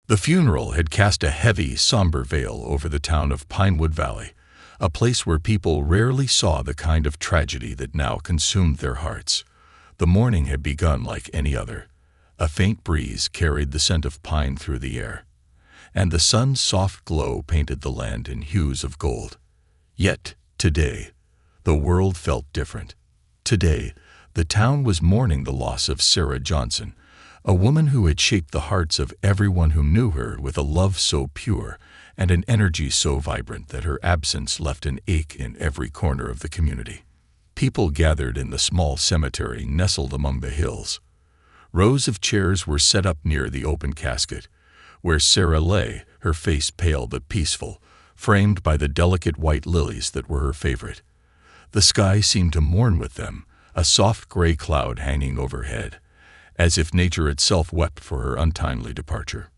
The funeral had cast a heavy, somber veil over the town of Pinewood Valley, a place where people rarely saw the kind of tragedy that now consumed their hearts. The morning had begun like any other. A faint breeze carried the scent of pine through the air, and the sun's soft glow painted the land in hues of gold. Yet, today, the world felt different. Today, the town was mourning the loss of Sarah Johnson, a woman who had shaped the hearts of everyone who knew her with a love so pure and an energy so vibrant that her absence left an ache in every corner of the community. People gathered in the small cemetery nestled among the hills. Rows of chairs were set up near the open casket, where Sarah lay, her face pale but peaceful, framed by the delicate white lilies that were her favorite. The sky seemed to mourn with them, a soft gray cloud hanging overhead, as if nature itself wept for her untimely departure.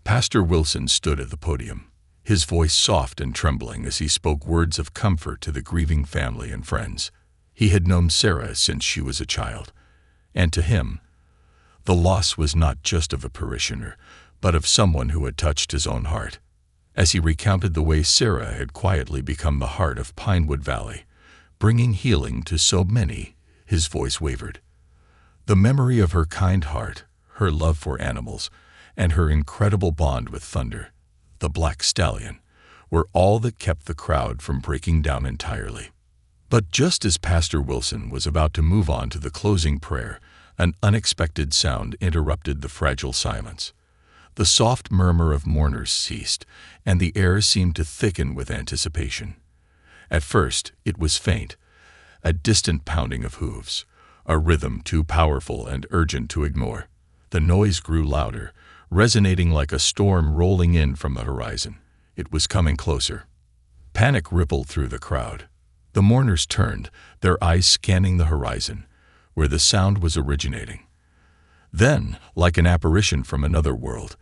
Pastor Wilson stood at the podium, his voice soft and trembling as he spoke words of comfort to the grieving family and friends. He had known Sarah since she was a child, and to him, the loss was not just of a parishioner, but of someone who had touched his own heart. As he recounted the way Sarah had quietly become the heart of Pinewood Valley, bringing healing to so many, his voice wavered. The memory of her kind heart, her love for animals, and her incredible bond with Thunder, the black stallion, were all that kept the crowd from breaking down entirely. But just as Pastor Wilson was about to move on to the closing prayer, an unexpected sound interrupted the fragile silence. The soft murmur of mourners ceased, and the air seemed to thicken with anticipation. At first, it was faint, a distant pounding of hooves, a rhythm too powerful and urgent to ignore. The noise grew louder, resonating like a storm rolling in from the horizon. It was coming closer. Panic rippled through the crowd. The mourners turned, their eyes scanning the horizon, where the sound was originating. Then, like an apparition from another world,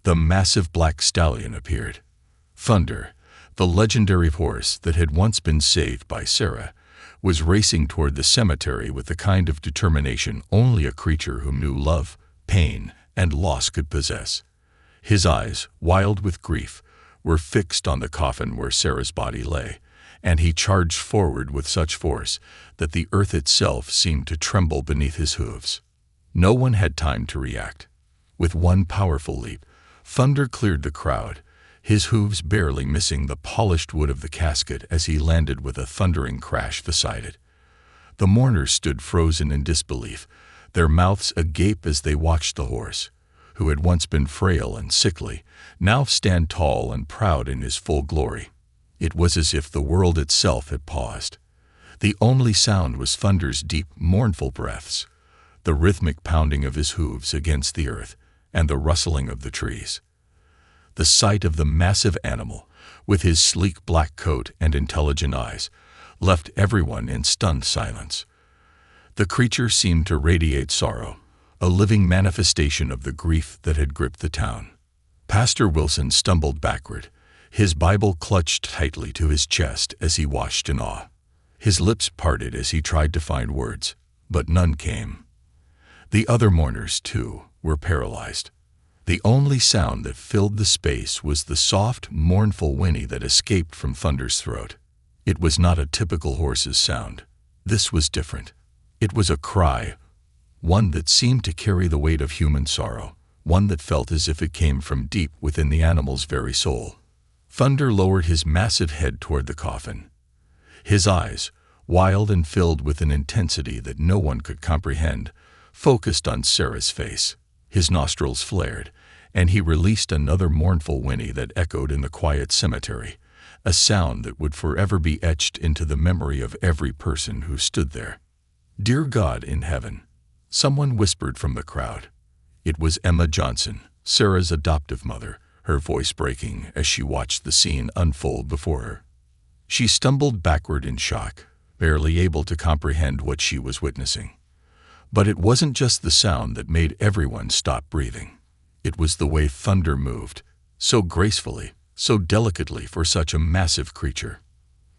the massive black stallion appeared. Thunder, the legendary horse that had once been saved by Sarah, was racing toward the cemetery with the kind of determination only a creature who knew love, pain, and loss could possess. His eyes, wild with grief, were fixed on the coffin where Sarah's body lay, and he charged forward with such force that the earth itself seemed to tremble beneath his hooves. No one had time to react. With one powerful leap, Thunder cleared the crowd, his hooves barely missing the polished wood of the casket as he landed with a thundering crash beside it. The mourners stood frozen in disbelief, their mouths agape as they watched the horse, who had once been frail and sickly, now stand tall and proud in his full glory. It was as if the world itself had paused. The only sound was Thunder's deep, mournful breaths, the rhythmic pounding of his hooves against the earth, and the rustling of the trees. The sight of the massive animal, with his sleek black coat and intelligent eyes, left everyone in stunned silence. The creature seemed to radiate sorrow, a living manifestation of the grief that had gripped the town. Pastor Wilson stumbled backward, his Bible clutched tightly to his chest as he watched in awe. His lips parted as he tried to find words, but none came. The other mourners, too, were paralyzed. The only sound that filled the space was the soft, mournful whinny that escaped from Thunder's throat. It was not a typical horse's sound. This was different. It was a cry, one that seemed to carry the weight of human sorrow, one that felt as if it came from deep within the animal's very soul. Thunder lowered his massive head toward the coffin. His eyes, wild and filled with an intensity that no one could comprehend, focused on Sarah's face. His nostrils flared, and he released another mournful whinny that echoed in the quiet cemetery, a sound that would forever be etched into the memory of every person who stood there. "Dear God in heaven," someone whispered from the crowd. It was Emma Johnson, Sarah's adoptive mother, her voice breaking as she watched the scene unfold before her. She stumbled backward in shock, barely able to comprehend what she was witnessing. But it wasn't just the sound that made everyone stop breathing. It was the way Thunder moved, so gracefully, so delicately for such a massive creature.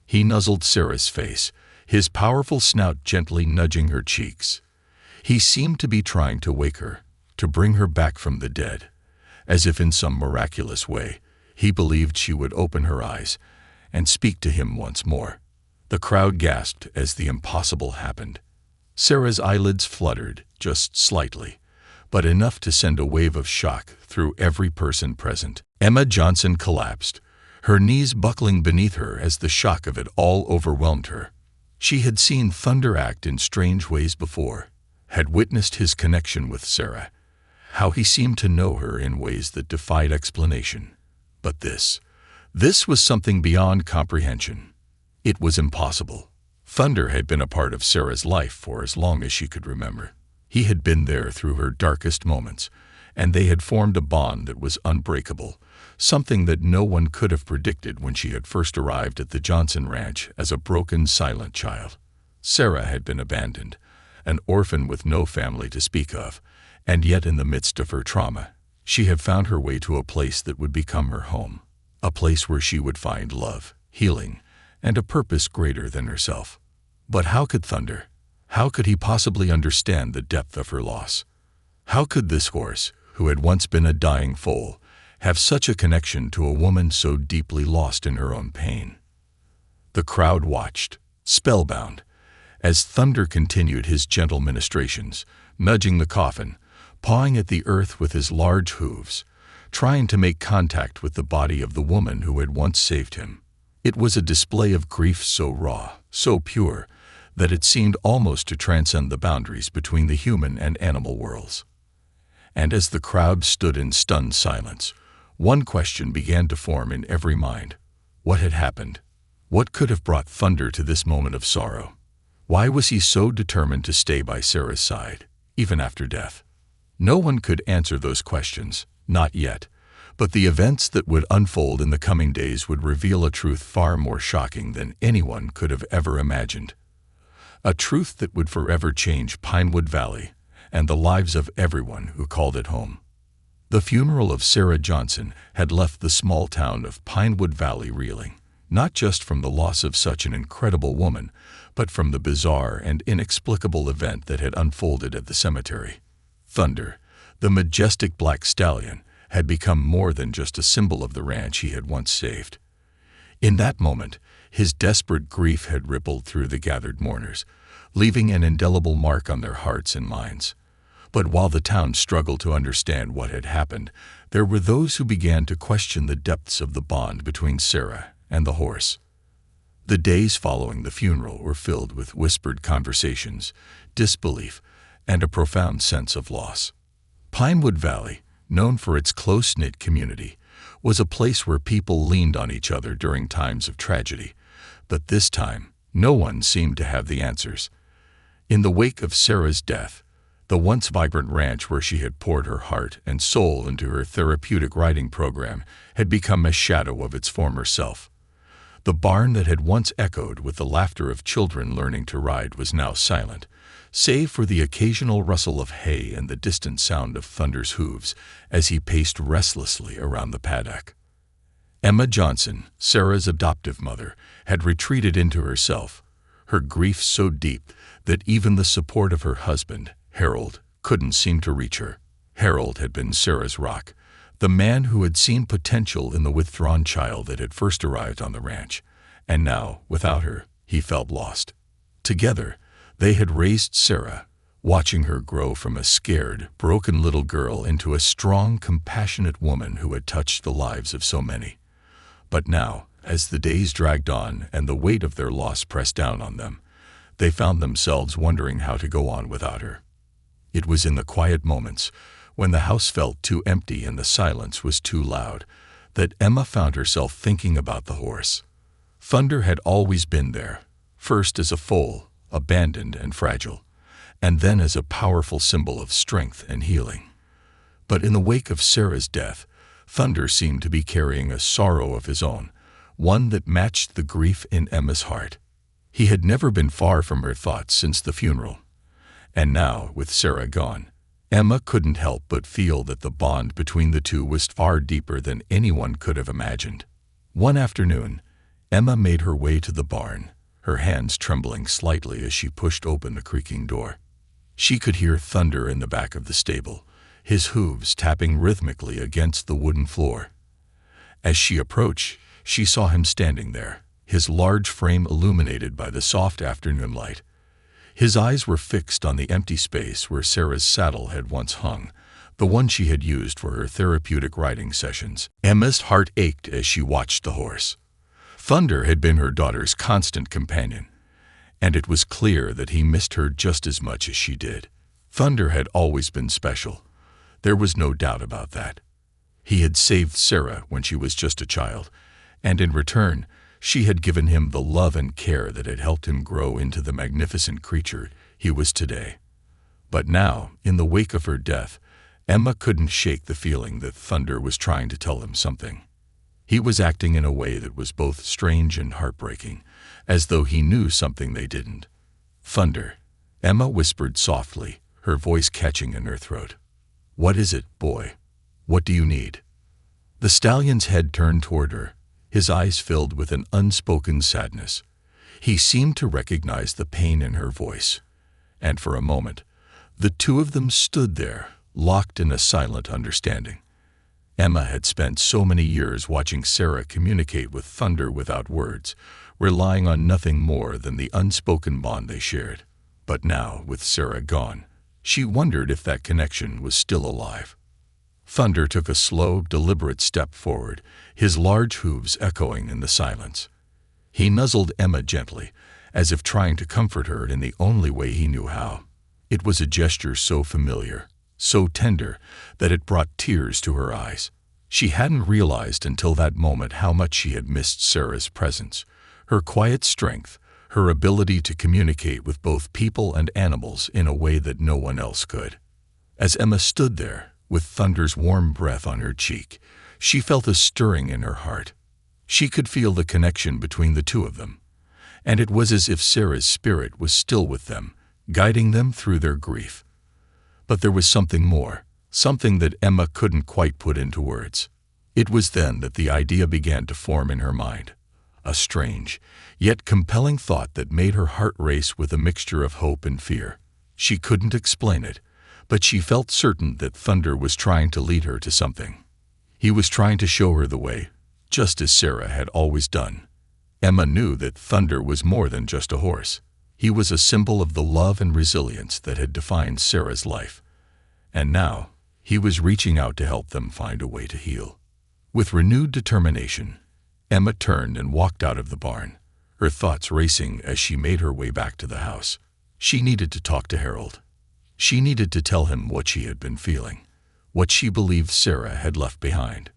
He nuzzled Sarah's face, his powerful snout gently nudging her cheeks. He seemed to be trying to wake her, to bring her back from the dead. as if in some miraculous way, he believed she would open her eyes and speak to him once more. The crowd gasped as the impossible happened. Sarah's eyelids fluttered, just slightly, but enough to send a wave of shock through every person present. Emma Johnson collapsed, her knees buckling beneath her as the shock of it all overwhelmed her. She had seen Thunder act in strange ways before, had witnessed his connection with Sarah, how he seemed to know her in ways that defied explanation. But this was something beyond comprehension. It was impossible. Thunder had been a part of Sarah's life for as long as she could remember. He had been there through her darkest moments, and they had formed a bond that was unbreakable, something that no one could have predicted when she had first arrived at the Johnson Ranch as a broken, silent child. Sarah had been abandoned, an orphan with no family to speak of, and yet in the midst of her trauma, she had found her way to a place that would become her home, a place where she would find love, healing, and a purpose greater than herself. But how could Thunder? How could he possibly understand the depth of her loss? How could this horse, who had once been a dying foal, have such a connection to a woman so deeply lost in her own pain? The crowd watched, spellbound, as Thunder continued his gentle ministrations, nudging the coffin, pawing at the earth with his large hooves, trying to make contact with the body of the woman who had once saved him. It was a display of grief so raw, so pure, that it seemed almost to transcend the boundaries between the human and animal worlds. And as the crowd stood in stunned silence, one question began to form in every mind. What had happened? What could have brought Thunder to this moment of sorrow? Why was he so determined to stay by Sarah's side, even after death? No one could answer those questions, not yet, but the events that would unfold in the coming days would reveal a truth far more shocking than anyone could have ever imagined. A truth that would forever change Pinewood Valley and the lives of everyone who called it home. The funeral of Sarah Johnson had left the small town of Pinewood Valley reeling, not just from the loss of such an incredible woman, but from the bizarre and inexplicable event that had unfolded at the cemetery. Thunder, the majestic black stallion, had become more than just a symbol of the ranch he had once saved. In that moment, his desperate grief had rippled through the gathered mourners, leaving an indelible mark on their hearts and minds. But while the town struggled to understand what had happened, there were those who began to question the depths of the bond between Sarah and the horse. The days following the funeral were filled with whispered conversations, disbelief, and a profound sense of loss. Pinewood Valley, known for its close-knit community, was a place where people leaned on each other during times of tragedy, but this time, no one seemed to have the answers. In the wake of Sarah's death, the once vibrant ranch where she had poured her heart and soul into her therapeutic riding program had become a shadow of its former self. The barn that had once echoed with the laughter of children learning to ride was now silent, save for the occasional rustle of hay and the distant sound of Thunder's hooves as he paced restlessly around the paddock. Emma Johnson, Sarah's adoptive mother, had retreated into herself, her grief so deep that even the support of her husband, Harold, couldn't seem to reach her. Harold had been Sarah's rock, the man who had seen potential in the withdrawn child that had first arrived on the ranch, and now, without her, he felt lost. Together, they had raised Sarah, watching her grow from a scared, broken little girl into a strong, compassionate woman who had touched the lives of so many. But now, as the days dragged on and the weight of their loss pressed down on them, they found themselves wondering how to go on without her. It was in the quiet moments, when the house felt too empty and the silence was too loud, that Emma found herself thinking about the horse. Thunder had always been there, first as a foal, abandoned and fragile, and then as a powerful symbol of strength and healing. But in the wake of Sarah's death, Thunder seemed to be carrying a sorrow of his own, one that matched the grief in Emma's heart. He had never been far from her thoughts since the funeral. And now, with Sarah gone, Emma couldn't help but feel that the bond between the two was far deeper than anyone could have imagined. One afternoon, Emma made her way to the barn, her hands trembling slightly as she pushed open the creaking door. She could hear Thunder in the back of the stable, his hooves tapping rhythmically against the wooden floor. As she approached, she saw him standing there, his large frame illuminated by the soft afternoon light. His eyes were fixed on the empty space where Sarah's saddle had once hung, the one she had used for her therapeutic riding sessions. Emma's heart ached as she watched the horse. Thunder had been her daughter's constant companion, and it was clear that he missed her just as much as she did. Thunder had always been special. There was no doubt about that. He had saved Sarah when she was just a child, and in return, she had given him the love and care that had helped him grow into the magnificent creature he was today. But now, in the wake of her death, Emma couldn't shake the feeling that Thunder was trying to tell them something. He was acting in a way that was both strange and heartbreaking, as though he knew something they didn't. "Thunder," Emma whispered softly, her voice catching in her throat. "What is it, boy? What do you need?" The stallion's head turned toward her, his eyes filled with an unspoken sadness. He seemed to recognize the pain in her voice, and for a moment, the two of them stood there, locked in a silent understanding. Emma had spent so many years watching Sarah communicate with Thunder without words, relying on nothing more than the unspoken bond they shared. But now, with Sarah gone, she wondered if that connection was still alive. Thunder took a slow, deliberate step forward, his large hooves echoing in the silence. He nuzzled Emma gently, as if trying to comfort her in the only way he knew how. It was a gesture so familiar, so tender, that it brought tears to her eyes. She hadn't realized until that moment how much she had missed Sarah's presence, her quiet strength, her ability to communicate with both people and animals in a way that no one else could. As Emma stood there, with Thunder's warm breath on her cheek, she felt a stirring in her heart. She could feel the connection between the two of them, and it was as if Sarah's spirit was still with them, guiding them through their grief. But there was something more, something that Emma couldn't quite put into words. It was then that the idea began to form in her mind, a strange, yet compelling thought that made her heart race with a mixture of hope and fear. She couldn't explain it, but she felt certain that Thunder was trying to lead her to something. He was trying to show her the way, just as Sarah had always done. Emma knew that Thunder was more than just a horse. He was a symbol of the love and resilience that had defined Sarah's life. And now, he was reaching out to help them find a way to heal. With renewed determination, Emma turned and walked out of the barn, her thoughts racing as she made her way back to the house. She needed to talk to Harold. She needed to tell him what she had been feeling, what she believed Sarah had left behind.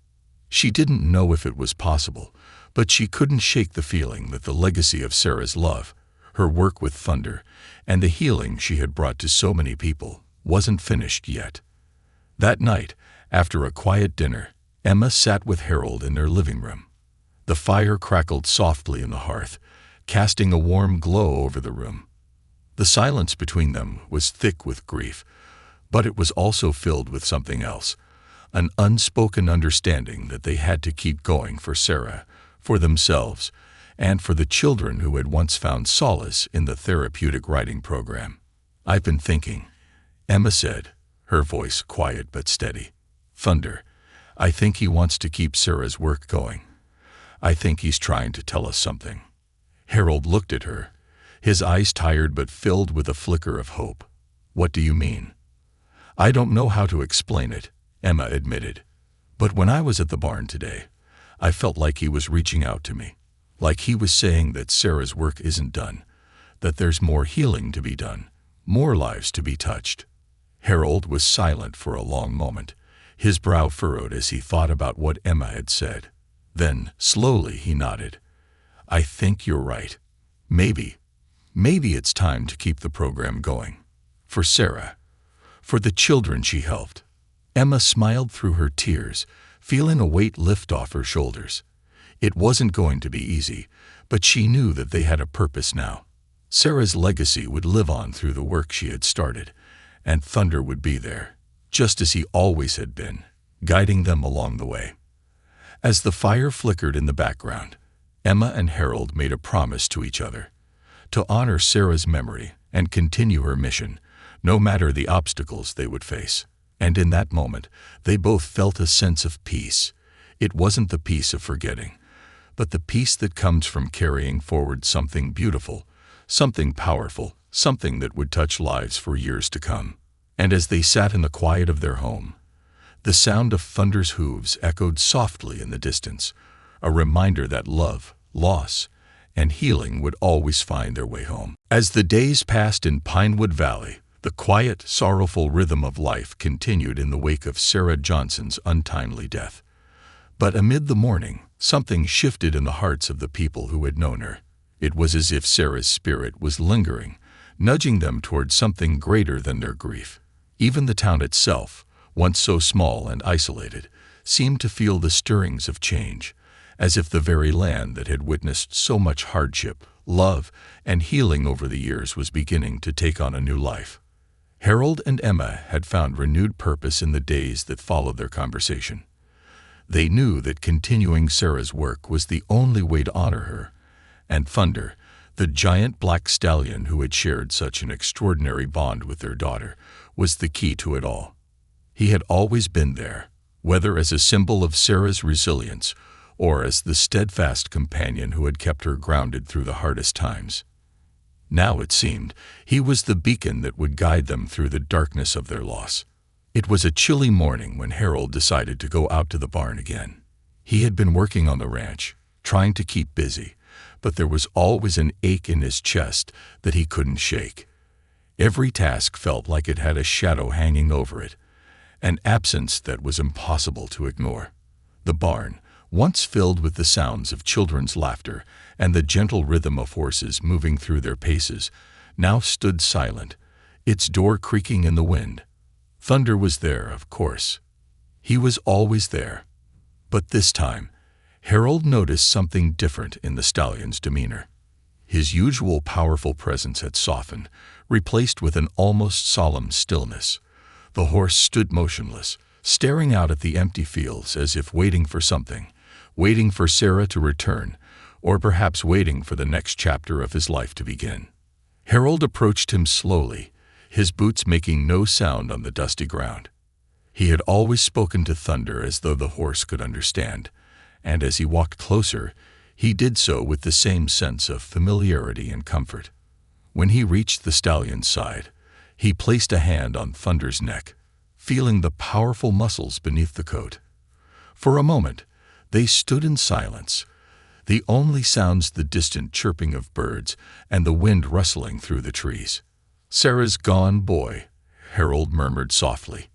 She didn't know if it was possible, but she couldn't shake the feeling that the legacy of Sarah's love, her work with Thunder, and the healing she had brought to so many people wasn't finished yet. That night, after a quiet dinner, Emma sat with Harold in their living room. The fire crackled softly in the hearth, casting a warm glow over the room. The silence between them was thick with grief, but it was also filled with something else, an unspoken understanding that they had to keep going for Sarah, for themselves, and for the children who had once found solace in the therapeutic riding program. "I've been thinking," Emma said, her voice quiet but steady. "Thunder, I think he wants to keep Sarah's work going. I think he's trying to tell us something." Harold looked at her, his eyes tired but filled with a flicker of hope. "What do you mean?" "I don't know how to explain it," Emma admitted. "But when I was at the barn today, I felt like he was reaching out to me, like he was saying that Sarah's work isn't done, that there's more healing to be done, more lives to be touched." Harold was silent for a long moment, his brow furrowed as he thought about what Emma had said. Then, slowly, he nodded. "I think you're right. Maybe it's time to keep the program going. For Sarah. For the children she helped." Emma smiled through her tears, feeling a weight lift off her shoulders. It wasn't going to be easy, but she knew that they had a purpose now. Sarah's legacy would live on through the work she had started, and Thunder would be there, just as he always had been, guiding them along the way. As the fire flickered in the background, Emma and Harold made a promise to each other, to honor Sarah's memory and continue her mission, no matter the obstacles they would face. And in that moment, they both felt a sense of peace. It wasn't the peace of forgetting, but the peace that comes from carrying forward something beautiful, something powerful, something that would touch lives for years to come. And as they sat in the quiet of their home, the sound of thunder's hooves echoed softly in the distance, a reminder that love, loss, and healing would always find their way home. As the days passed in Pinewood Valley, the quiet, sorrowful rhythm of life continued in the wake of Sarah Johnson's untimely death. But amid the mourning, something shifted in the hearts of the people who had known her. It was as if Sarah's spirit was lingering, nudging them toward something greater than their grief. Even the town itself, once so small and isolated, seemed to feel the stirrings of change, as if the very land that had witnessed so much hardship, love, and healing over the years was beginning to take on a new life. Harold and Emma had found renewed purpose in the days that followed their conversation. They knew that continuing Sarah's work was the only way to honor her, and Thunder, the giant black stallion who had shared such an extraordinary bond with their daughter, was the key to it all. He had always been there, whether as a symbol of Sarah's resilience or as the steadfast companion who had kept her grounded through the hardest times. Now, it seemed, he was the beacon that would guide them through the darkness of their loss. It was a chilly morning when Harold decided to go out to the barn again. He had been working on the ranch, trying to keep busy, but there was always an ache in his chest that he couldn't shake. Every task felt like it had a shadow hanging over it, an absence that was impossible to ignore. The barn, once filled with the sounds of children's laughter and the gentle rhythm of horses moving through their paces, now stood silent, its door creaking in the wind. Thunder was there, of course. He was always there. But this time, Harold noticed something different in the stallion's demeanor. His usual powerful presence had softened, replaced with an almost solemn stillness. The horse stood motionless, staring out at the empty fields as if waiting for something, waiting for Sarah to return, or perhaps waiting for the next chapter of his life to begin. Harold approached him slowly, his boots making no sound on the dusty ground. He had always spoken to Thunder as though the horse could understand, and as he walked closer, he did so with the same sense of familiarity and comfort. When he reached the stallion's side, he placed a hand on Thunder's neck, feeling the powerful muscles beneath the coat. For a moment, they stood in silence, the only sounds the distant chirping of birds and the wind rustling through the trees. "Sarah's gone, boy," Harold murmured softly.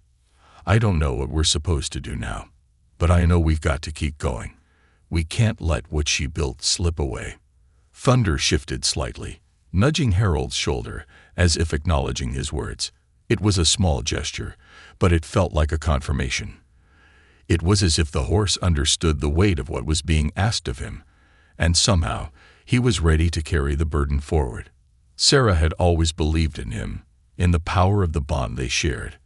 "I don't know what we're supposed to do now, but I know we've got to keep going. We can't let what she built slip away." Thunder shifted slightly, nudging Harold's shoulder as if acknowledging his words. It was a small gesture, but it felt like a confirmation. It was as if the horse understood the weight of what was being asked of him, and somehow he was ready to carry the burden forward. Sarah had always believed in him, in the power of the bond they shared,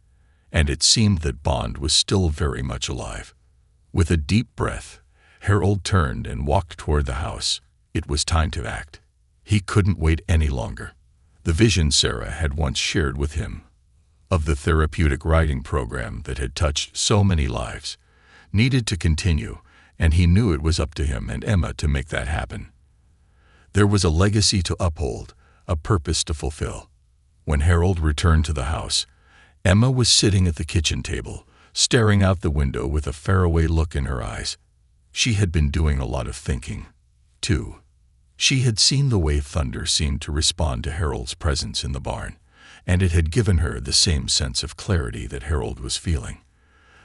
and it seemed that bond was still very much alive. With a deep breath, Harold turned and walked toward the house. It was time to act. He couldn't wait any longer. The vision Sarah had once shared with him, of the therapeutic riding program that had touched so many lives, needed to continue, and he knew it was up to him and Emma to make that happen. There was a legacy to uphold, a purpose to fulfill. When Harold returned to the house, Emma was sitting at the kitchen table, staring out the window with a faraway look in her eyes. She had been doing a lot of thinking, too. She had seen the way Thunder seemed to respond to Harold's presence in the barn, and it had given her the same sense of clarity that Harold was feeling.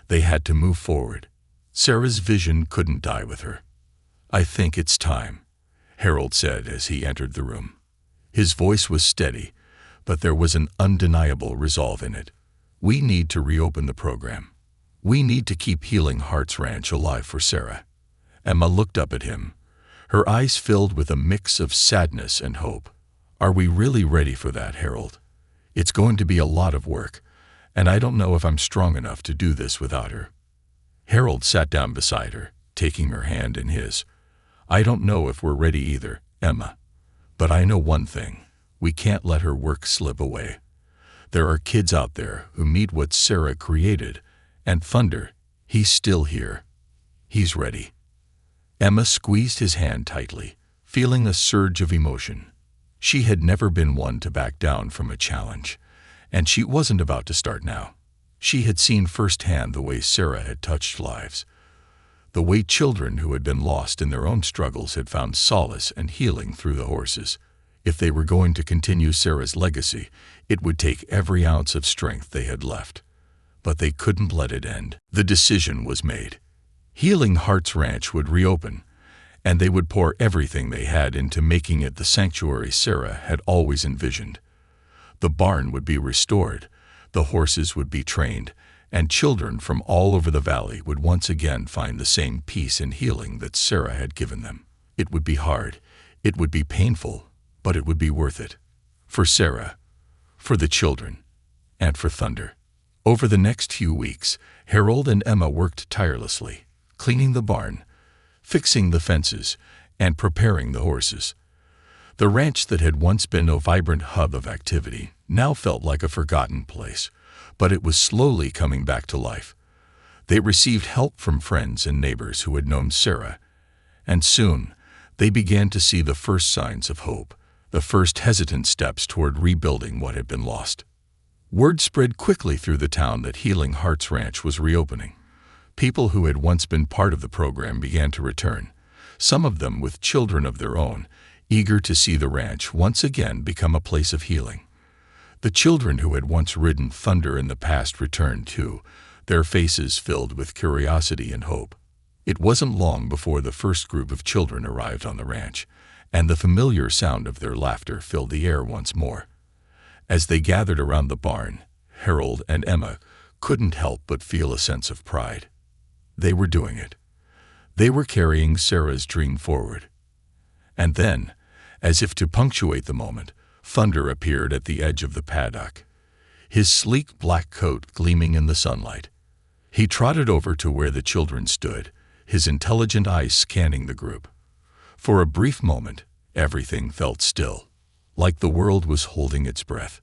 They had to move forward. Sarah's vision couldn't die with her. "I think it's time," Harold said as he entered the room. His voice was steady, but there was an undeniable resolve in it. "We need to reopen the program. We need to keep Healing Hearts Ranch alive for Sarah." Emma looked up at him, her eyes filled with a mix of sadness and hope. "Are we really ready for that, Harold? It's going to be a lot of work, and I don't know if I'm strong enough to do this without her." Harold sat down beside her, taking her hand in his. "I don't know if we're ready either, Emma. But I know one thing. We can't let her work slip away. There are kids out there who meet what Sarah created, and Thunder, he's still here. He's ready. Emma squeezed his hand tightly, feeling a surge of emotion. She had never been one to back down from a challenge, and she wasn't about to start now. She had seen firsthand the way Sarah had touched lives, the way children who had been lost in their own struggles had found solace and healing through the horses. If they were going to continue Sarah's legacy, it would take every ounce of strength they had left. But they couldn't let it end. The decision was made. Healing Hearts Ranch would reopen, and they would pour everything they had into making it the sanctuary Sarah had always envisioned. The barn would be restored, the horses would be trained, and children from all over the valley would once again find the same peace and healing that Sarah had given them. It would be hard, it would be painful, but it would be worth it. For Sarah, for the children, and for Thunder. Over the next few weeks, Harold and Emma worked tirelessly, cleaning the barn, fixing the fences, and preparing the horses. The ranch that had once been a vibrant hub of activity now felt like a forgotten place, but it was slowly coming back to life. They received help from friends and neighbors who had known Sarah, and soon they began to see the first signs of hope, the first hesitant steps toward rebuilding what had been lost. Word spread quickly through the town that Healing Hearts Ranch was reopening. People who had once been part of the program began to return, some of them with children of their own, eager to see the ranch once again become a place of healing. The children who had once ridden Thunder in the past returned too, their faces filled with curiosity and hope. It wasn't long before the first group of children arrived on the ranch, and the familiar sound of their laughter filled the air once more. As they gathered around the barn, Harold and Emma couldn't help but feel a sense of pride. They were doing it. They were carrying Sarah's dream forward. And then, as if to punctuate the moment, Thunder appeared at the edge of the paddock, his sleek black coat gleaming in the sunlight. He trotted over to where the children stood, his intelligent eyes scanning the group. For a brief moment, everything felt still, like the world was holding its breath.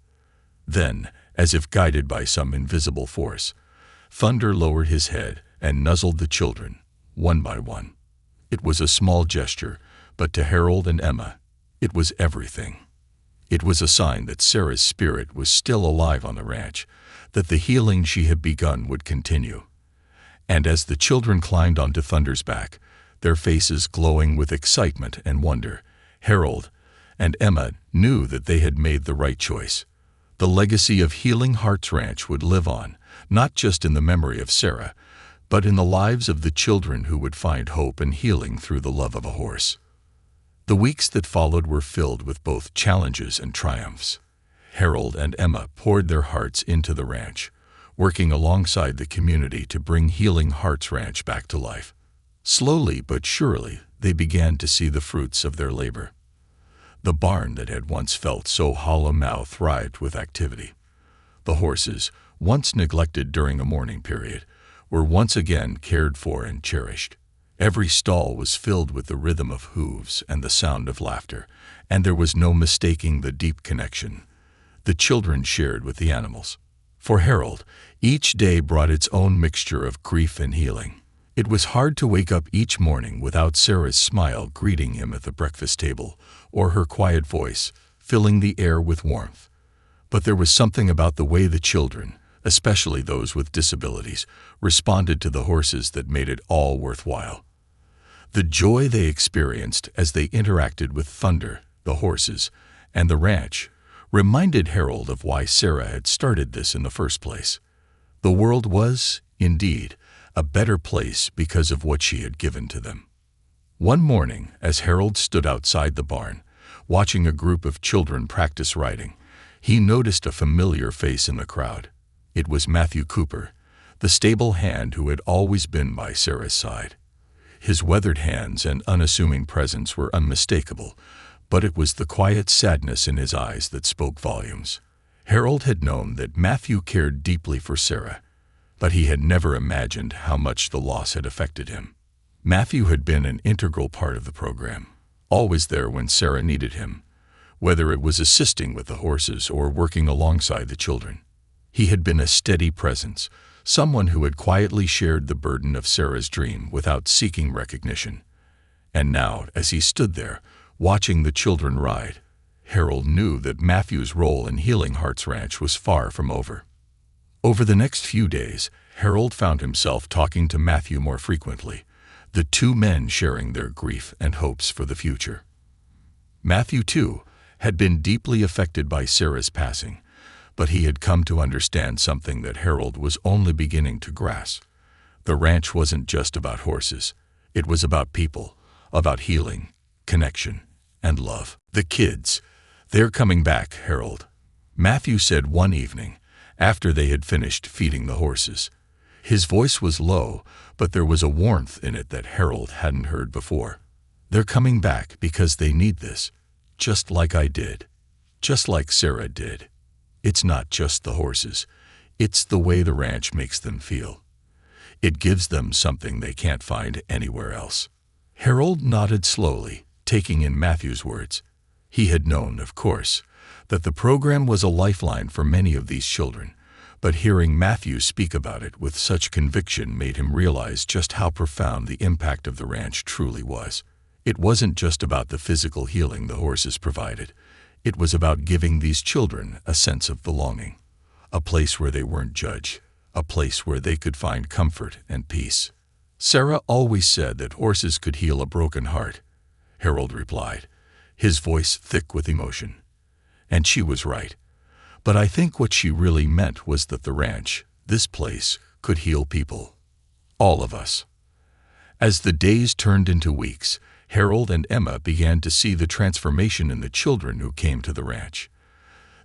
Then, as if guided by some invisible force, Thunder lowered his head and nuzzled the children, one by one. It was a small gesture, but to Harold and Emma, it was everything. It was a sign that Sarah's spirit was still alive on the ranch, that the healing she had begun would continue. And as the children climbed onto Thunder's back, their faces glowing with excitement and wonder, Harold and Emma knew that they had made the right choice. The legacy of Healing Hearts Ranch would live on, not just in the memory of Sarah, but in the lives of the children who would find hope and healing through the love of a horse. The weeks that followed were filled with both challenges and triumphs. Harold and Emma poured their hearts into the ranch, working alongside the community to bring Healing Hearts Ranch back to life. Slowly but surely, they began to see the fruits of their labor. The barn that had once felt so hollow now thrived with activity. The horses, once neglected during a mourning period, were once again cared for and cherished. Every stall was filled with the rhythm of hooves and the sound of laughter, and there was no mistaking the deep connection the children shared with the animals. For Harold, each day brought its own mixture of grief and healing. It was hard to wake up each morning without Sarah's smile greeting him at the breakfast table, or her quiet voice filling the air with warmth. But there was something about the way the children, especially those with disabilities, responded to the horses that made it all worthwhile. The joy they experienced as they interacted with Thunder, the horses, and the ranch reminded Harold of why Sarah had started this in the first place. The world was, indeed, a better place because of what she had given to them. One morning, as Harold stood outside the barn, watching a group of children practice riding, he noticed a familiar face in the crowd. It was Matthew Cooper, the stable hand who had always been by Sarah's side. His weathered hands and unassuming presence were unmistakable, but it was the quiet sadness in his eyes that spoke volumes. Harold had known that Matthew cared deeply for Sarah, but he had never imagined how much the loss had affected him. Matthew had been an integral part of the program, always there when Sarah needed him, whether it was assisting with the horses or working alongside the children. He had been a steady presence, someone who had quietly shared the burden of Sarah's dream without seeking recognition. And now, as he stood there, watching the children ride, Harold knew that Matthew's role in Healing Hearts Ranch was far from over. Over the next few days, Harold found himself talking to Matthew more frequently, the two men sharing their grief and hopes for the future. Matthew, too, had been deeply affected by Sarah's passing, but he had come to understand something that Harold was only beginning to grasp. The ranch wasn't just about horses. It was about people, about healing, connection, and love. The kids, they're coming back, Harold, Matthew said one evening, after they had finished feeding the horses. His voice was low, but there was a warmth in it that Harold hadn't heard before. They're coming back because they need this, just like I did, just like Sarah did. It's not just the horses, it's the way the ranch makes them feel. It gives them something they can't find anywhere else. Harold nodded slowly, taking in Matthew's words. He had known, of course, that the program was a lifeline for many of these children, but hearing Matthew speak about it with such conviction made him realize just how profound the impact of the ranch truly was. It wasn't just about the physical healing the horses provided. It was about giving these children a sense of belonging, a place where they weren't judged, a place where they could find comfort and peace. Sarah always said that horses could heal a broken heart, Harold replied, his voice thick with emotion. And she was right. But I think what she really meant was that the ranch, this place, could heal people. All of us. As the days turned into weeks, Harold and Emma began to see the transformation in the children who came to the ranch.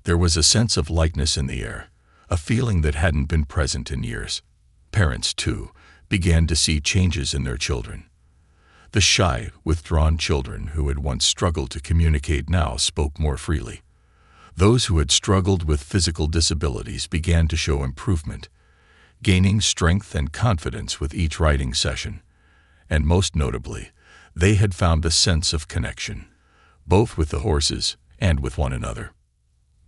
There was a sense of lightness in the air, a feeling that hadn't been present in years. Parents, too, began to see changes in their children. The shy, withdrawn children who had once struggled to communicate now spoke more freely. Those who had struggled with physical disabilities began to show improvement, gaining strength and confidence with each riding session. And most notably, they had found a sense of connection, both with the horses and with one another.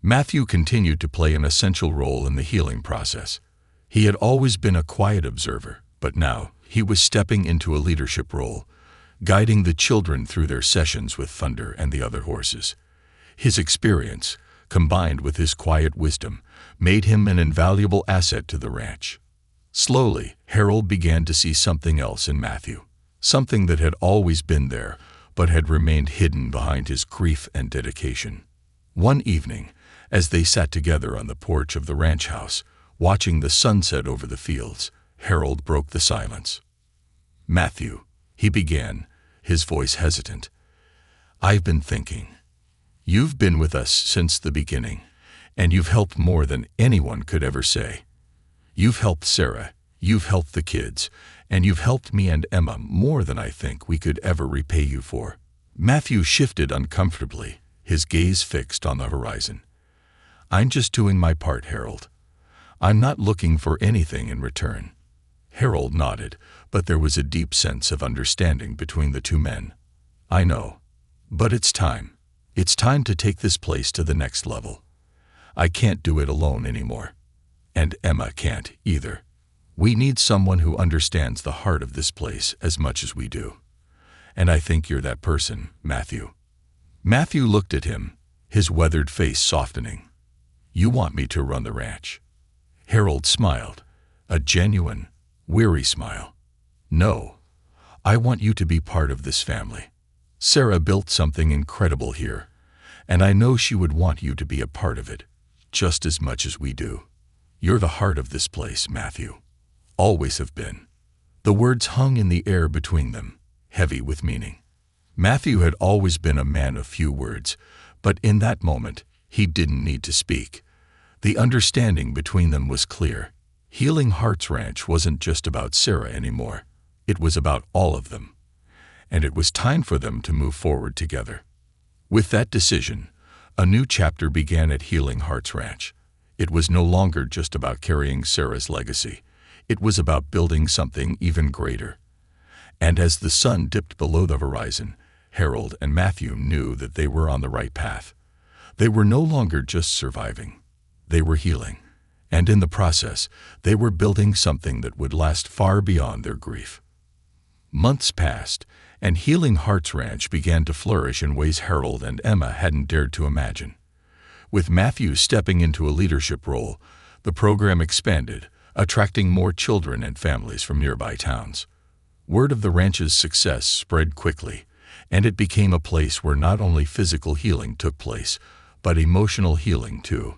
Matthew continued to play an essential role in the healing process. He had always been a quiet observer, but now he was stepping into a leadership role, guiding the children through their sessions with Thunder and the other horses. His experience, combined with his quiet wisdom, made him an invaluable asset to the ranch. Slowly, Harold began to see something else in Matthew, something that had always been there, but had remained hidden behind his grief and dedication. One evening, as they sat together on the porch of the ranch house, watching the sunset over the fields, Harold broke the silence. "Matthew," he began, his voice hesitant, "I've been thinking. You've been with us since the beginning, and you've helped more than anyone could ever say. You've helped Sarah, you've helped the kids, and you've helped me and Emma more than I think we could ever repay you for." Matthew shifted uncomfortably, his gaze fixed on the horizon. "I'm just doing my part, Harold. I'm not looking for anything in return." Harold nodded, but there was a deep sense of understanding between the two men. "I know. But it's time. It's time to take this place to the next level. I can't do it alone anymore. And Emma can't either. We need someone who understands the heart of this place as much as we do. And I think you're that person, Matthew." Matthew looked at him, his weathered face softening. "You want me to run the ranch?" Harold smiled, a genuine, weary smile. "No, I want you to be part of this family. Sarah built something incredible here, and I know she would want you to be a part of it, just as much as we do. You're the heart of this place, Matthew. Always have been." The words hung in the air between them, heavy with meaning. Matthew had always been a man of few words, but in that moment, he didn't need to speak. The understanding between them was clear. Healing Hearts Ranch wasn't just about Sarah anymore. It was about all of them. And it was time for them to move forward together. With that decision, a new chapter began at Healing Hearts Ranch. It was no longer just about carrying Sarah's legacy. It was about building something even greater. And as the sun dipped below the horizon, Harold and Matthew knew that they were on the right path. They were no longer just surviving. They were healing. And in the process, they were building something that would last far beyond their grief. Months passed, and Healing Hearts Ranch began to flourish in ways Harold and Emma hadn't dared to imagine. With Matthew stepping into a leadership role, the program expanded, attracting more children and families from nearby towns. Word of the ranch's success spread quickly, and it became a place where not only physical healing took place, but emotional healing too.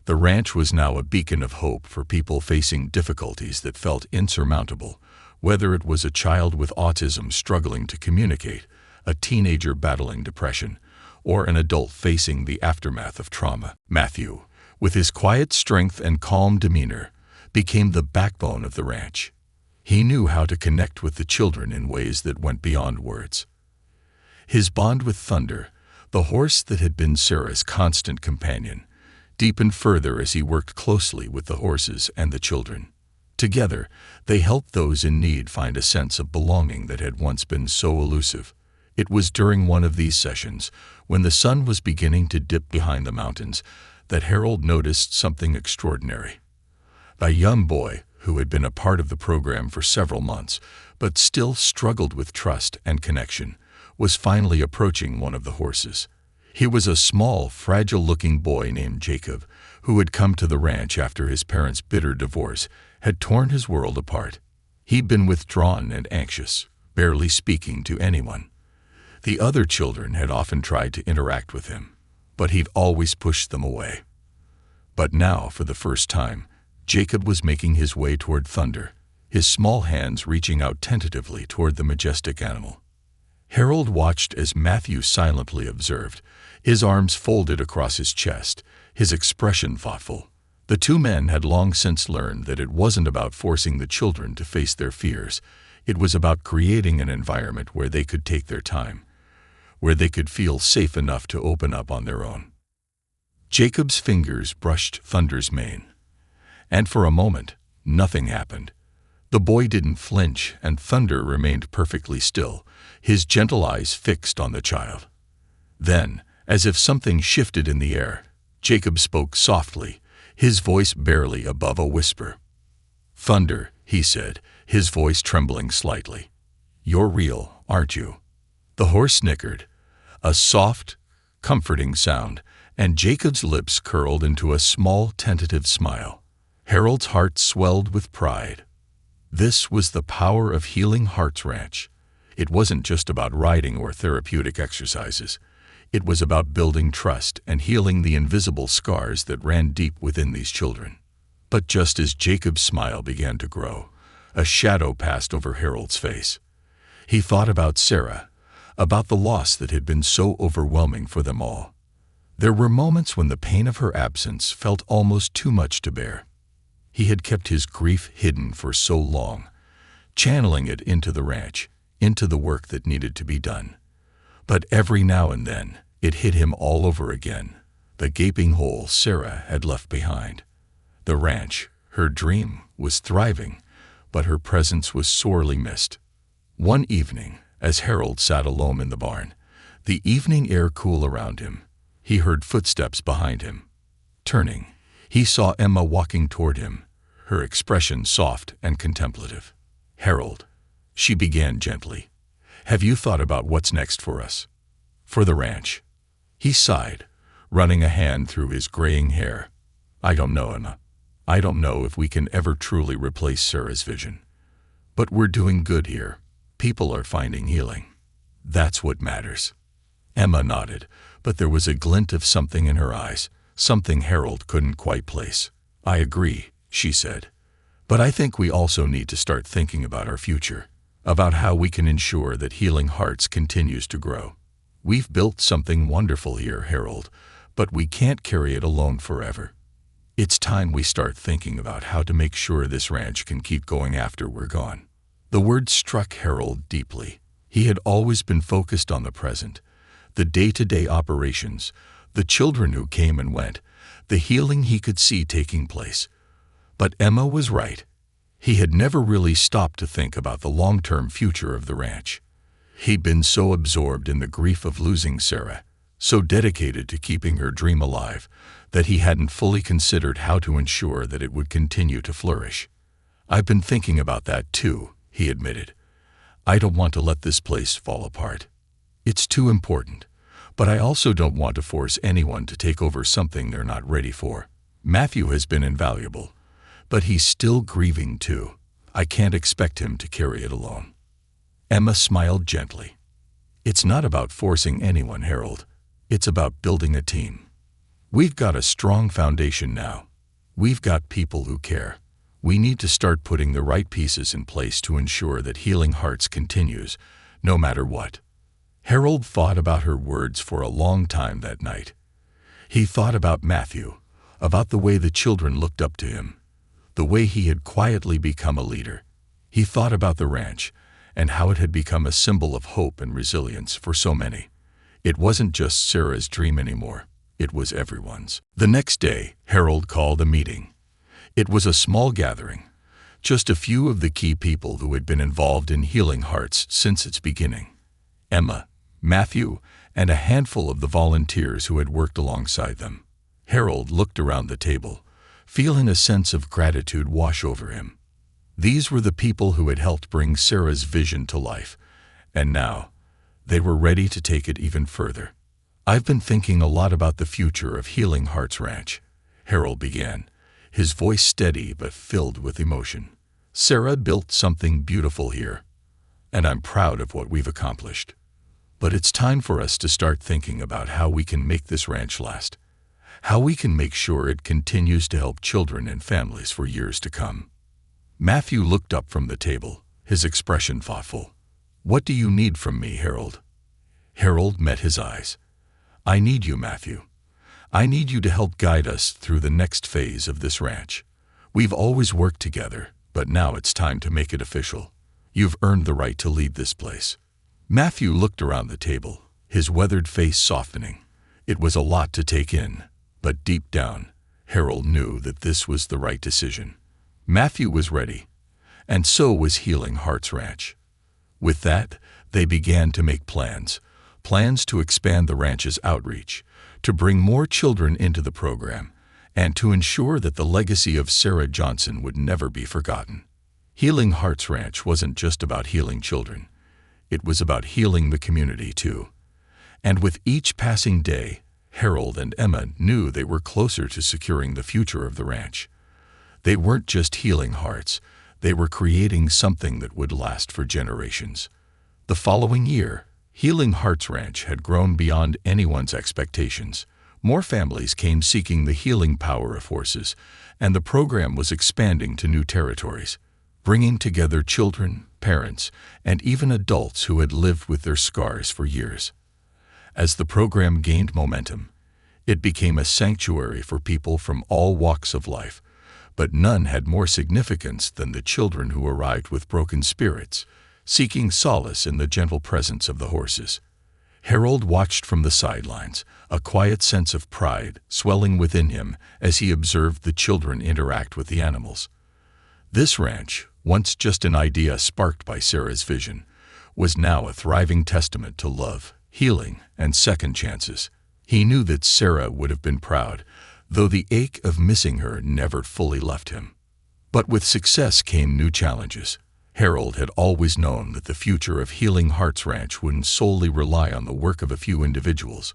The ranch was now a beacon of hope for people facing difficulties that felt insurmountable, whether it was a child with autism struggling to communicate, a teenager battling depression, or an adult facing the aftermath of trauma. Matthew, with his quiet strength and calm demeanor, became the backbone of the ranch. He knew how to connect with the children in ways that went beyond words. His bond with Thunder, the horse that had been Sarah's constant companion, deepened further as he worked closely with the horses and the children. Together, they helped those in need find a sense of belonging that had once been so elusive. It was during one of these sessions, when the sun was beginning to dip behind the mountains, that Harold noticed something extraordinary. A young boy, who had been a part of the program for several months, but still struggled with trust and connection, was finally approaching one of the horses. He was a small, fragile-looking boy named Jacob, who had come to the ranch after his parents' bitter divorce had torn his world apart. He'd been withdrawn and anxious, barely speaking to anyone. The other children had often tried to interact with him, but he'd always pushed them away. But now, for the first time, Jacob was making his way toward Thunder, his small hands reaching out tentatively toward the majestic animal. Harold watched as Matthew silently observed, his arms folded across his chest, his expression thoughtful. The two men had long since learned that it wasn't about forcing the children to face their fears. It was about creating an environment where they could take their time, where they could feel safe enough to open up on their own. Jacob's fingers brushed Thunder's mane, and for a moment, nothing happened. The boy didn't flinch, and Thunder remained perfectly still, his gentle eyes fixed on the child. Then, as if something shifted in the air, Jacob spoke softly, his voice barely above a whisper. "Thunder," he said, his voice trembling slightly. "You're real, aren't you?" The horse snickered, a soft, comforting sound, and Jacob's lips curled into a small, tentative smile. Harold's heart swelled with pride. This was the power of Healing Hearts Ranch. It wasn't just about riding or therapeutic exercises. It was about building trust and healing the invisible scars that ran deep within these children. But just as Jacob's smile began to grow, a shadow passed over Harold's face. He thought about Sarah, about the loss that had been so overwhelming for them all. There were moments when the pain of her absence felt almost too much to bear. He had kept his grief hidden for so long, channeling it into the ranch, into the work that needed to be done. But every now and then, it hit him all over again, the gaping hole Sarah had left behind. The ranch, her dream, was thriving, but her presence was sorely missed. One evening, as Harold sat alone in the barn, the evening air cool around him, he heard footsteps behind him. Turning, he saw Emma walking toward him, her expression soft and contemplative. "Harold," she began gently, "have you thought about what's next for us? For the ranch?" He sighed, running a hand through his graying hair. "I don't know, Emma. I don't know if we can ever truly replace Sarah's vision. But we're doing good here. People are finding healing. That's what matters." Emma nodded, but there was a glint of something in her eyes, something Harold couldn't quite place. "I agree," she said. "But I think we also need to start thinking about our future, about how we can ensure that Healing Hearts continues to grow. We've built something wonderful here, Harold, but we can't carry it alone forever. It's time we start thinking about how to make sure this ranch can keep going after we're gone." The word struck Harold deeply. He had always been focused on the present, the day-to-day operations, the children who came and went, the healing he could see taking place. But Emma was right. He had never really stopped to think about the long-term future of the ranch. He'd been so absorbed in the grief of losing Sarah so dedicated to keeping her dream alive that he hadn't fully considered how to ensure that it would continue to flourish. "I've been thinking about that too," he admitted. "I don't want to let this place fall apart. It's too important, but I also don't want to force anyone to take over something they're not ready for. Matthew has been invaluable, but he's still grieving too. I can't expect him to carry it alone." Emma smiled gently. "It's not about forcing anyone, Harold. It's about building a team. We've got a strong foundation now. We've got people who care. We need to start putting the right pieces in place to ensure that Healing Hearts continues, no matter what." Harold thought about her words for a long time that night. He thought about Matthew, about the way the children looked up to him, the way he had quietly become a leader. He thought about the ranch and how it had become a symbol of hope and resilience for so many. It wasn't just Sarah's dream anymore. It was everyone's. The next day, Harold called a meeting. It was a small gathering, just a few of the key people who had been involved in Healing Hearts since its beginning. Emma, Matthew, and a handful of the volunteers who had worked alongside them. Harold looked around the table, feeling a sense of gratitude wash over him. These were the people who had helped bring Sarah's vision to life, and now they were ready to take it even further. "I've been thinking a lot about the future of Healing Hearts Ranch," Harold began, his voice steady but filled with emotion. "Sarah built something beautiful here, and I'm proud of what we've accomplished. But it's time for us to start thinking about how we can make this ranch last, how we can make sure it continues to help children and families for years to come." Matthew looked up from the table, his expression thoughtful. "What do you need from me, Harold?" Harold met his eyes. "I need you, Matthew. I need you to help guide us through the next phase of this ranch. We've always worked together, but now it's time to make it official. You've earned the right to lead this place." Matthew looked around the table, his weathered face softening. It was a lot to take in, but deep down, Harold knew that this was the right decision. Matthew was ready, and so was Healing Hearts Ranch. With that, they began to make plans to expand the ranch's outreach, to bring more children into the program, and to ensure that the legacy of Sarah Johnson would never be forgotten. Healing Hearts Ranch wasn't just about healing children. It was about healing the community too. And with each passing day, Harold and Emma knew they were closer to securing the future of the ranch. They weren't just healing hearts, they were creating something that would last for generations. The following year, Healing Hearts Ranch had grown beyond anyone's expectations. More families came seeking the healing power of horses, and the program was expanding to new territories, bringing together children, parents, and even adults who had lived with their scars for years. As the program gained momentum, it became a sanctuary for people from all walks of life, but none had more significance than the children who arrived with broken spirits, seeking solace in the gentle presence of the horses. Harold watched from the sidelines, a quiet sense of pride swelling within him as he observed the children interact with the animals. This ranch, once just an idea sparked by Sarah's vision, was now a thriving testament to love, healing, and second chances. He knew that Sarah would have been proud, though the ache of missing her never fully left him. But with success came new challenges. Harold had always known that the future of Healing Hearts Ranch wouldn't solely rely on the work of a few individuals,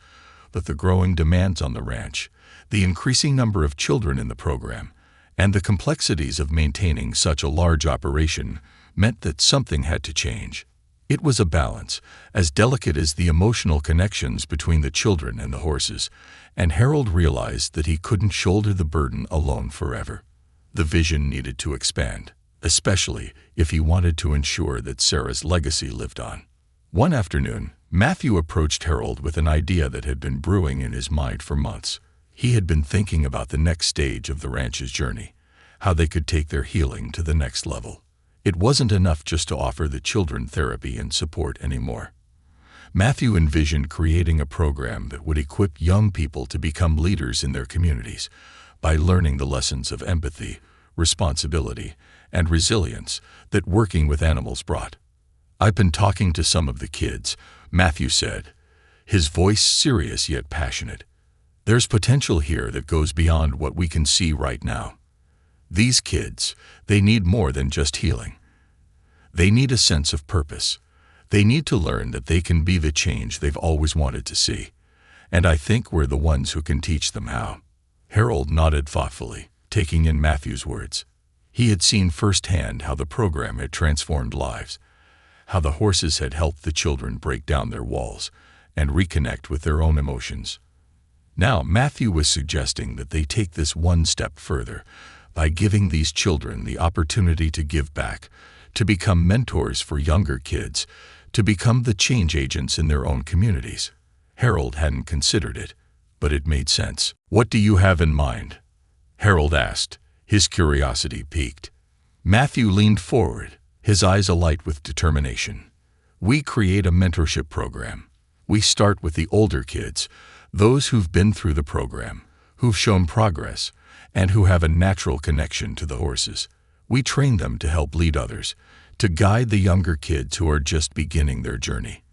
but the growing demands on the ranch, the increasing number of children in the program, and the complexities of maintaining such a large operation meant that something had to change. It was a balance, as delicate as the emotional connections between the children and the horses, and Harold realized that he couldn't shoulder the burden alone forever. The vision needed to expand, especially if he wanted to ensure that Sarah's legacy lived on. One afternoon, Matthew approached Harold with an idea that had been brewing in his mind for months. He had been thinking about the next stage of the ranch's journey, how they could take their healing to the next level. It wasn't enough just to offer the children therapy and support anymore. Matthew envisioned creating a program that would equip young people to become leaders in their communities by learning the lessons of empathy, responsibility, and resilience that working with animals brought. "I've been talking to some of the kids," Matthew said, his voice serious yet passionate. There's potential here that goes beyond what we can see right now. These kids, they need more than just healing. They need a sense of purpose. They need to learn that they can be the change they've always wanted to see. And I think we're the ones who can teach them how. Harold nodded thoughtfully, taking in Matthew's words. He had seen firsthand how the program had transformed lives, how the horses had helped the children break down their walls and reconnect with their own emotions. Now, Matthew was suggesting that they take this one step further by giving these children the opportunity to give back, to become mentors for younger kids, to become the change agents in their own communities. Harold hadn't considered it, but it made sense. "What do you have in mind?" Harold asked, his curiosity piqued. Matthew leaned forward, his eyes alight with determination. "We create a mentorship program. We start with the older kids, those who've been through the program, who've shown progress, and who have a natural connection to the horses. We train them to help lead others, to guide the younger kids who are just beginning their journey.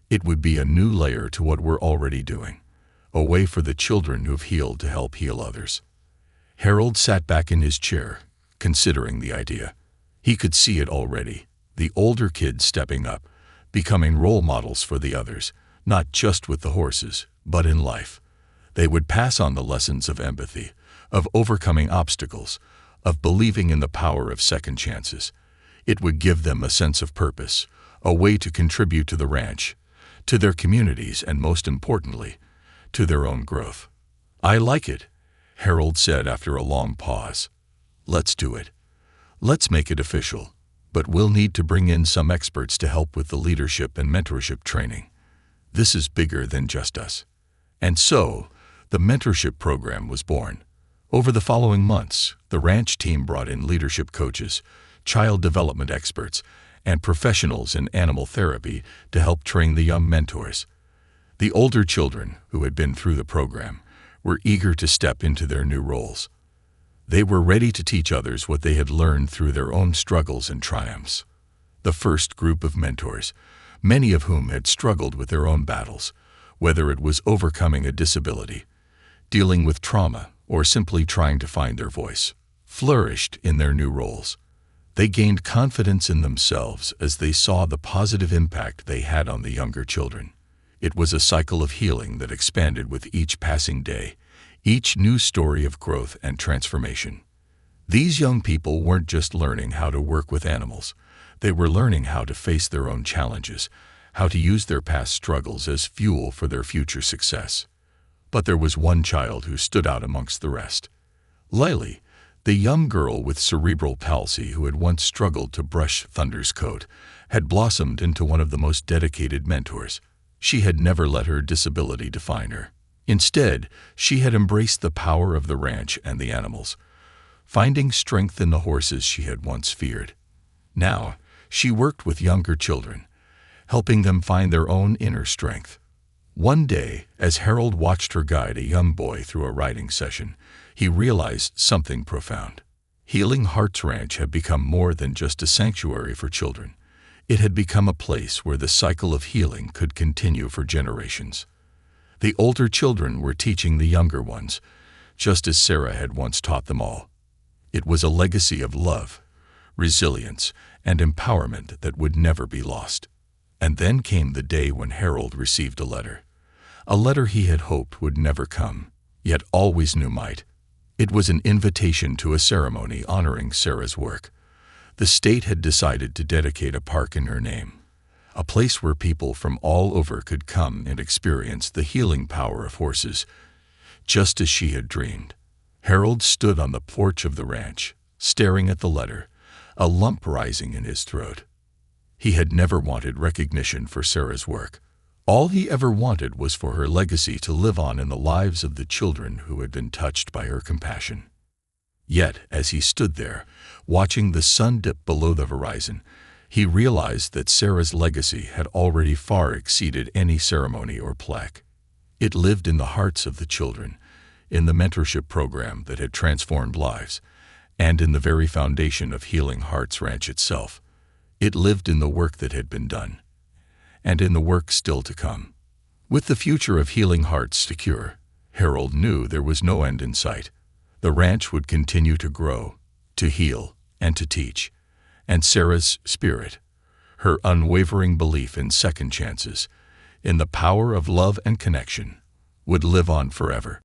It would be a new layer to what we're already doing, a way for the children who've healed to help heal others." Harold sat back in his chair, considering the idea. He could see it already, the older kids stepping up, becoming role models for the others, not just with the horses, but in life. They would pass on the lessons of empathy, of overcoming obstacles, of believing in the power of second chances. It would give them a sense of purpose, a way to contribute to the ranch, to their communities, and most importantly, to their own growth. "I like it," Harold said after a long pause. "Let's do it. Let's make it official, but we'll need to bring in some experts to help with the leadership and mentorship training. This is bigger than just us." And so, the mentorship program was born. Over the following months, the ranch team brought in leadership coaches, child development experts, and professionals in animal therapy to help train the young mentors. The older children, who had been through the program, were eager to step into their new roles. They were ready to teach others what they had learned through their own struggles and triumphs. The first group of mentors, many of whom had struggled with their own battles, whether it was overcoming a disability, dealing with trauma, or simply trying to find their voice, flourished in their new roles. They gained confidence in themselves as they saw the positive impact they had on the younger children. It was a cycle of healing that expanded with each passing day, each new story of growth and transformation. These young people weren't just learning how to work with animals. They were learning how to face their own challenges, how to use their past struggles as fuel for their future success. But there was one child who stood out amongst the rest. Lily, the young girl with cerebral palsy who had once struggled to brush Thunder's coat, had blossomed into one of the most dedicated mentors. She had never let her disability define her. Instead, she had embraced the power of the ranch and the animals, finding strength in the horses she had once feared. Now, she worked with younger children, helping them find their own inner strength. One day, as Harold watched her guide a young boy through a riding session, he realized something profound. Healing Hearts Ranch had become more than just a sanctuary for children. It had become a place where the cycle of healing could continue for generations. The older children were teaching the younger ones, just as Sarah had once taught them all. It was a legacy of love, resilience, and empowerment that would never be lost. And then came the day when Harold received a letter he had hoped would never come, yet always knew might. It was an invitation to a ceremony honoring Sarah's work. The state had decided to dedicate a park in her name, a place where people from all over could come and experience the healing power of horses, just as she had dreamed. Harold stood on the porch of the ranch, staring at the letter, a lump rising in his throat. He had never wanted recognition for Sarah's work. All he ever wanted was for her legacy to live on in the lives of the children who had been touched by her compassion. Yet, as he stood there, watching the sun dip below the horizon, he realized that Sarah's legacy had already far exceeded any ceremony or plaque. It lived in the hearts of the children, in the mentorship program that had transformed lives, and in the very foundation of Healing Hearts Ranch itself. It lived in the work that had been done, and in the work still to come. With the future of healing hearts secure, Harold knew there was no end in sight. The ranch would continue to grow, to heal, and to teach. And Sarah's spirit, her unwavering belief in second chances, in the power of love and connection, would live on forever.